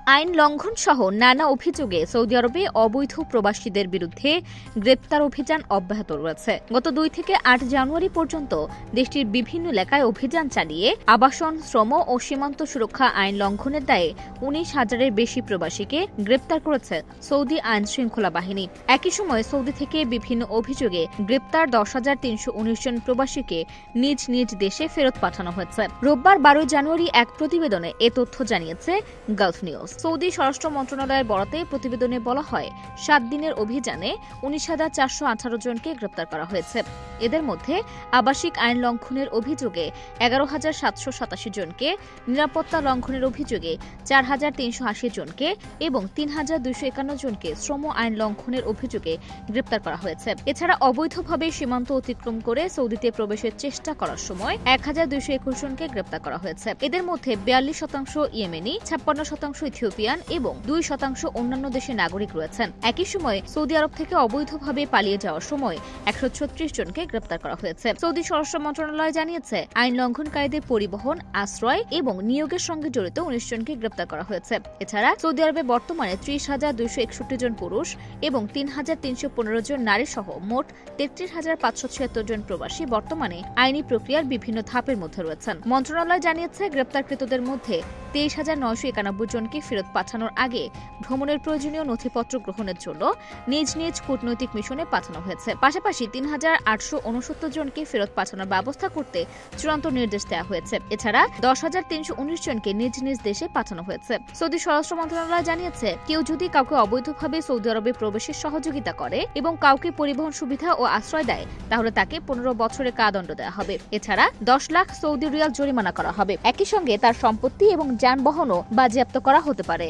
আইন লঙ্ঘন সহ নানা অভিযোগে সৌদি আরবে অবৈধ প্রবাসীদের বিরুদ্ধে গ্রেপ্তার অভিযান অব্যাহত রয়েছে। গত 2 থেকে 8 জানুয়ারি পর্যন্ত দেশটির বিভিন্ন এলাকায় অভিযান চালিয়ে আবাসন, শ্রম ও সীমান্ত সুরক্ষা আইন লঙ্ঘনের দায়ে 19,000-এর বেশি প্রবাসীকে গ্রেপ্তার করেছে সৌদি আইন শৃঙ্খলা বাহিনী। একই সময় সৌদি থেকে বিভিন্ন অভিযোগে গ্রেপ্তার 10,319 জন প্রবাসীকে নিজ নিজ দেশে ফেরত পাঠানো হয়েছে। রোববার 12 জানুয়ারি এক প্রতিবেদনে এ তথ্য জানিয়েছে গালফ নিউজ। সৌদি স্বরাষ্ট্র মন্ত্রণালয়ের বরাতে প্রতিবেদনে বলা হয়, 7 দিনের অভিযানে 19,418 জনকে গ্রেপ্তার করা হয়েছে। এদের মধ্যে আবাসিক আইন লঙ্ঘনের অভিযোগে 11,787 জনকে, নিরাপত্তা লঙ্ঘনের অভিযোগে 4,380 জনকে এবং 3,251 জনকে শ্রম আইন লঙ্ঘনের অভিযোগে গ্রেপ্তার করা হয়েছে। এছাড়া অবৈধভাবে সীমান্ত অতিক্রম করে সৌদিতে প্রবেশের চেষ্টা করার সময় 1,221 জনকে গ্রেপ্তার করা হয়েছে। এদের মধ্যে 42% ইয়েমেনি, 56% ইথিওপিয়ান এবং 2% অন্যান্য দেশের নাগরিক রয়েছেন। একই সময় সৌদি আরব থেকে অবৈধভাবে পালিয়ে যাওয়ার সময় 136 জনকে গ্রেপ্তার করা হয়েছে। সৌদি স্বরাষ্ট্র মন্ত্রণালয় জানিয়েছে, আইন লঙ্ঘনকারীদের পরিবহন, আশ্রয় এবং নিয়োগের সঙ্গে জড়িত 19 জনকে গ্রেপ্তার করা হয়েছে। এছাড়া সৌদি আরবে বর্তমানে 30,261 জন পুরুষ এবং 3,315 জন নারী সহ মোট 33,576 জন প্রবাসী বর্তমানে আইনি প্রক্রিয়ার বিভিন্ন ধাপের মধ্যে রয়েছেন। মন্ত্রণালয় জানিয়েছে, গ্রেপ্তারকৃতদের মধ্যে 23,991 জনকে ফেরত পাঠানোর আগে ভ্রমণের প্রয়োজনীয় নথিপত্র গ্রহণের জন্য নিজ নিজ কূটনৈতিক মিশনে পাঠানো হয়েছে। পাশাপাশি 3,869 জনকে ফেরত পাঠানোর ব্যবস্থা করতে চূড়ান্ত নির্দেশ দেওয়া হয়েছে। এছাড়া 10,319 জনকে নিজ নিজ দেশে পাঠানো হয়েছে। সৌদি স্বরাষ্ট্র মন্ত্রণালয় জানিয়েছে, কেউ যদি কাউকে অবৈধভাবে সৌদি আরবে প্রবেশের সহযোগিতা করে এবং কাউকে পরিবহন সুবিধা ও আশ্রয় দেয়, তাহলে তাকে 15 বছরের কারাদণ্ড দেওয়া হবে। এছাড়া 10 লাখ সৌদি রিয়াল জরিমানা করা হবে। একই সঙ্গে তার সম্পত্তি এবং যানবাহনও বাজেয়াপ্ত করা হতে পারে।